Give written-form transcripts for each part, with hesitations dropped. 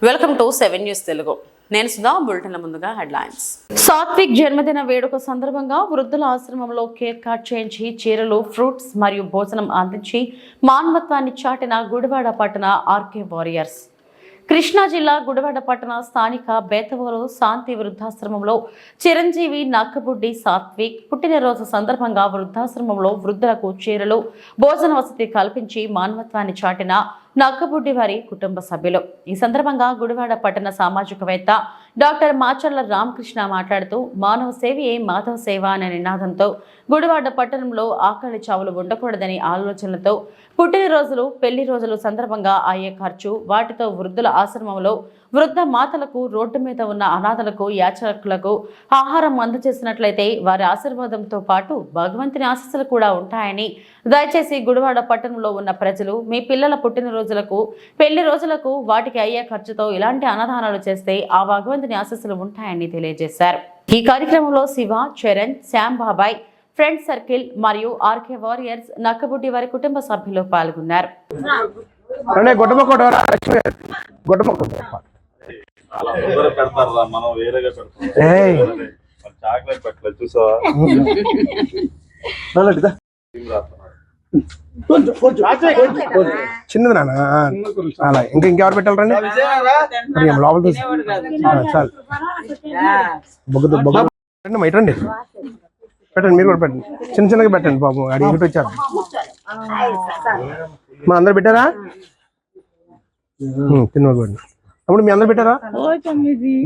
Welcome to 7 news Telugu. నేను సుధా. బులెటిన్ల ముందుగా headlines. Satvik జన్మదిన వేడుక సందర్భంగా వృద్ధుల ఆశ్రమంలో కేక్ కట్ చేయించి చీరలు, ఫ్రూట్స్ మరియు భోజనం అందించి మానవత్వాన్ని చాటిన గుడివాడ పట్టణ ఆర్కే వారియర్స్. కృష్ణా జిల్లా గుడివాడ పట్టణ స్థానిక బేతవోలు శాంతి వృద్ధాశ్రమంలో చిరంజీవి నక్కబుడ్డి సాత్విక్ పుట్టినరోజు సందర్భంగా వృద్ధాశ్రమంలో వృద్ధులకు చీరలు, భోజన వసతి కల్పించి మానవత్వాన్ని చాటిన నక్కబుడ్డి వారి కుటుంబ సభ్యులు. ఈ సందర్భంగా గుడివాడ పట్టణ సామాజికవేత్త డాక్టర్ మాచర్ల రామకృష్ణ మాట్లాడుతూ మానవ సేవయే మాధవ సేవ అనే నినాదంతో గుడివాడ పట్టణంలో ఆకలి చావులు ఉండకూడదని ఆలోచనలతో పుట్టినరోజులు, పెళ్లి రోజులు సందర్భంగా అయ్యే ఖర్చు, వాటితో వృద్ధుల ఆశ్రమంలో వృద్ధ మాతలకు, రోడ్డు మీద ఉన్న అనాథలకు, యాచకులకు ఆహారం అందజేసినట్లయితే వారి ఆశీర్వాదంతో పాటు భగవంతుని ఆశీస్సులు కూడా ఉంటాయని, దయచేసి గుడివాడ పట్టణంలో ఉన్న ప్రజలు మీ పిల్లల పుట్టినరోజులకు, పెళ్లి రోజులకు వాటికి అయ్యే ఖర్చుతో ఇలాంటి అన్నదానాలు చేస్తే ఆ భగవంతుని ఆశీస్సులు ఉంటాయని తెలియజేశారు. ఈ కార్యక్రమంలో శివ, చరణ్, శ్యామ్ బాబాయ్, ఫ్రెండ్ సర్కిల్ మరియు ఆర్కే వారియర్స్ నక్కబుడ్డి వారి కుటుంబ సభ్యులు పాల్గొన్నారు. చిన్నది నాన్న అలా ఇంకెవరు పెట్టాలండి లోపల తీసి చాలు ఇటండి పెట్టండి, మీరు కూడా పెట్టండి, చిన్న చిన్నగా పెట్టండి. పాపం అడిగి ఇంటి వచ్చారు. మన అందరు పెట్టారా? తిన్నగండి. అప్పుడు మీ అందరు పెట్టారా?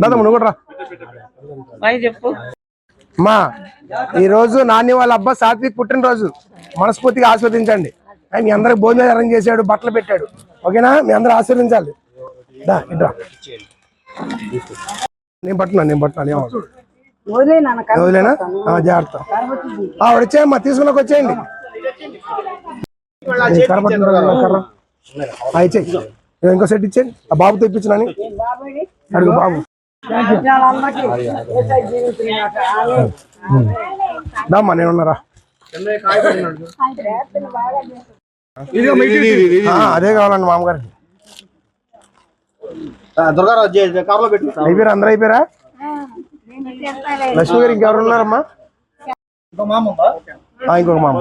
దాదా నువ్వు కూడా రా. చెప్పు. అమ్మా, ఈ రోజు నాని వాళ్ళ అబ్బా సాత్విక్ పుట్టినరోజు, మనస్ఫూర్తిగా ఆస్వాదించండి. ఆయన మీ అందరికి భోజనం అరేంజ్ చేశాడు, బట్టలు పెట్టాడు. ఓకేనా? మీ అందరూ ఆశీర్వదించాలి. ఇట్రా, నేను పట్టున్నాను వదిలేనా? జాగ్రత్త. వచ్చేయమ్మా, తీసుకున్నాక వచ్చేయండి. ఇంకో సెట్ ఇచ్చేయండి. ఆ బాబు తెప్పించినాని అడుగు బాబు. దామ్మా, నేనున్నారా? అదే కావాలండి మామగారికి. అయిపోయారా? అందరూ అయిపోయారా? లక్ష్మి గారు ఇంకెవరు ఉన్నారమ్మా? ఇంకొక మామ.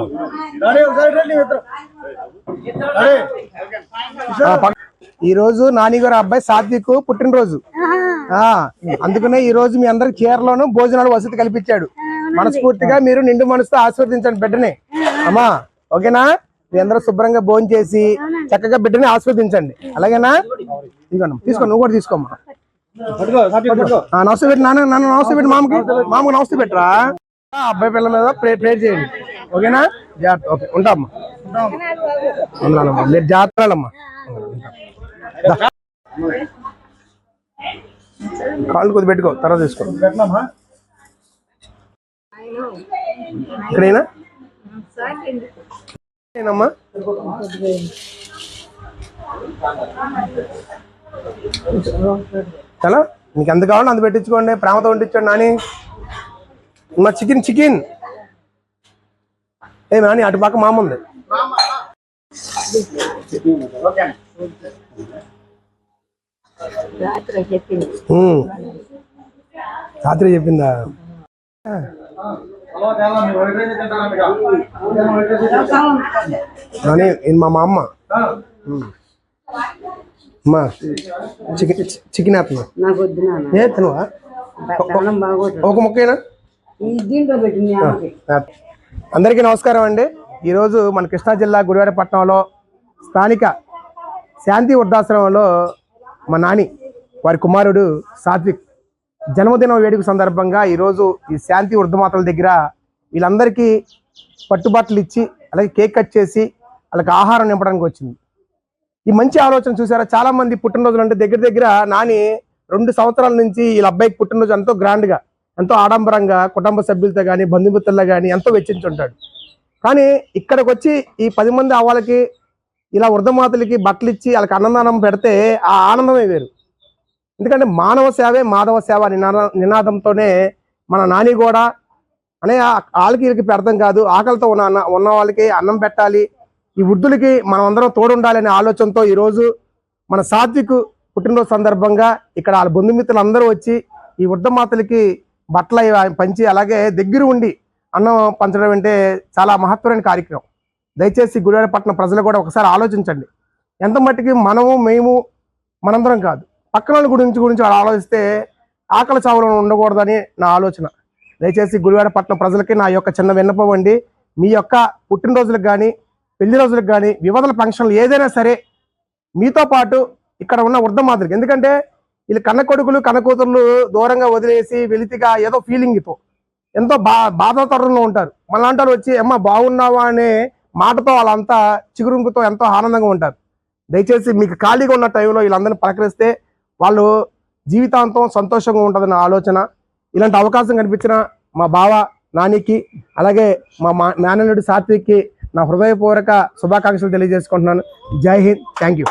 ఈ రోజు నాని గారు అబ్బాయి సాత్విక్ పుట్టినరోజు, అందుకనే ఈ రోజు మీ అందరికి చీరలోను భోజనాలు వసతి కల్పించాడు. మనస్ఫూర్తిగా మీరు నిండు మనసుతో ఆస్వాదించండి బిడ్డని. అమ్మా, ఓకేనా? మీ అందరూ శుభ్రంగా భోజనం చేసి చక్కగా బిడ్డని ఆస్వాదించండి. అలాగేనా? ఇదిగోండి, తీసుకో. నువ్వు కూడా తీసుకోమ్మా. నమస్తే పెట్టి నాన్న, నమస్తే పెట్టి మామకి నమస్తే పెట్టరా. అబ్బాయి పిల్లల మీద ప్రేర్ చేయండి. ఓకేనా? జాగ్రత్త. ఓకే, ఉంటామ్మా. మీరు జాగ్రత్తమ్మా. కాళ్ళు కొద్ది పెట్టుకో, తర్వాత తీసుకో. ఇక్కడైనా ఏనమ్మా? చాలా నీకు ఎంత కావాలో అంత పెట్టించుకోండి. ప్రేమతో వండించండి నాని. మా చికెన్ ఏ నాని, అటు పక్క మామ ఉంది. రాత్రి చెప్పిందా? మా అమ్మ అమ్మా, చికెన్ వేస్తున్నా ఒక ముక్కైనా? అందరికీ నమస్కారం అండి. ఈరోజు మన కృష్ణా జిల్లా గుడివాడ పట్టణంలో స్థానిక శాంతి వృద్ధాశ్రమంలో మా నాని వారి కుమారుడు సాత్విక్ జన్మదిన వేడుక సందర్భంగా ఈరోజు ఈ శాంతి వృద్ధమాతల దగ్గర వీళ్ళందరికీ పట్టుబట్టలు ఇచ్చి అలాగే కేక్ కట్ చేసి వాళ్ళకి ఆహారం నింపడానికి వచ్చింది. ఈ మంచి ఆలోచన చూసారా? చాలా మంది పుట్టినరోజులు అంటే దగ్గర నాని 2 సంవత్సరాల నుంచి వీళ్ళ అబ్బాయికి పుట్టినరోజు ఎంతో గ్రాండ్గా, ఎంతో ఆడంబరంగా కుటుంబ సభ్యులతో కానీ బంధుమిత్రులతో కానీ ఎంతో వెచ్చించుంటాడు. కానీ ఇక్కడికి వచ్చి ఈ 10 మంది అవ్వాలకి ఇలా వృద్ధమాతలకి బట్టలు ఇచ్చి వాళ్ళకి అన్నదానం పెడితే ఆ ఆనందమే వేరు. ఎందుకంటే మానవ సేవే మాధవ సేవ నినాదంతోనే మన నాని కూడా అనే వాళ్ళకి వీళ్ళకి పెడతాం కాదు, ఆకలితో ఉన్న వాళ్ళకి అన్నం పెట్టాలి, ఈ వృద్ధులకి మనం అందరం తోడుండాలనే ఆలోచనతో ఈరోజు మన సాత్విక్ పుట్టినరోజు సందర్భంగా ఇక్కడ వాళ్ళ బంధుమిత్రులు అందరూ వచ్చి ఈ వృద్ధమాతలకి బట్టలు అవి పంచి అలాగే దగ్గర ఉండి అన్నం పంచడం అంటే చాలా మహత్తరమైన కార్యక్రమం. దయచేసి గుడివాడపట్నం ప్రజలు కూడా ఒకసారి ఆలోచించండి. ఎంత మట్టికి మేము మనందరం కాదు, పక్కన వాళ్ళ గురించి వాళ్ళు ఆలోచిస్తే ఆకలి చావులు ఉండకూడదని నా ఆలోచన. దయచేసి గుడివాడపట్నం ప్రజలకి నా యొక్క చిన్న విన్నపం అండి. మీ యొక్క పుట్టినరోజులకు కానీ పెళ్లి రోజులకు కానీ వివాదాల ఫంక్షన్లు ఏదైనా సరే మీతో పాటు ఇక్కడ ఉన్న వృద్ధమాతలకి, ఎందుకంటే వీళ్ళు కన్న కొడుకులు కన్న కూతుర్లు దూరంగా వదిలేసి వెలితిగా ఏదో ఫీలింగ్తో ఎంతో బాధాతరంలో ఉంటారు. మళ్ళాంటి వాళ్ళు వచ్చి అమ్మ బాగున్నావా అనే మాటతో వాళ్ళంతా చిగురుంగుతో ఎంతో ఆనందంగా ఉంటారు. దయచేసి మీకు ఖాళీగా ఉన్న టైంలో వీళ్ళందరినీ పలకరిస్తే వాళ్ళు జీవితాంతం సంతోషంగా ఉంటుందన్న ఆలోచన. ఇలాంటి అవకాశం కనిపించిన మా బావ నానికి అలాగే మా మేనల్లుడి సాత్విక్కి నా హృదయపూర్వక శుభాకాంక్షలు తెలియజేసుకుంటున్నాను. జై హింద్, థ్యాంక్ యూ.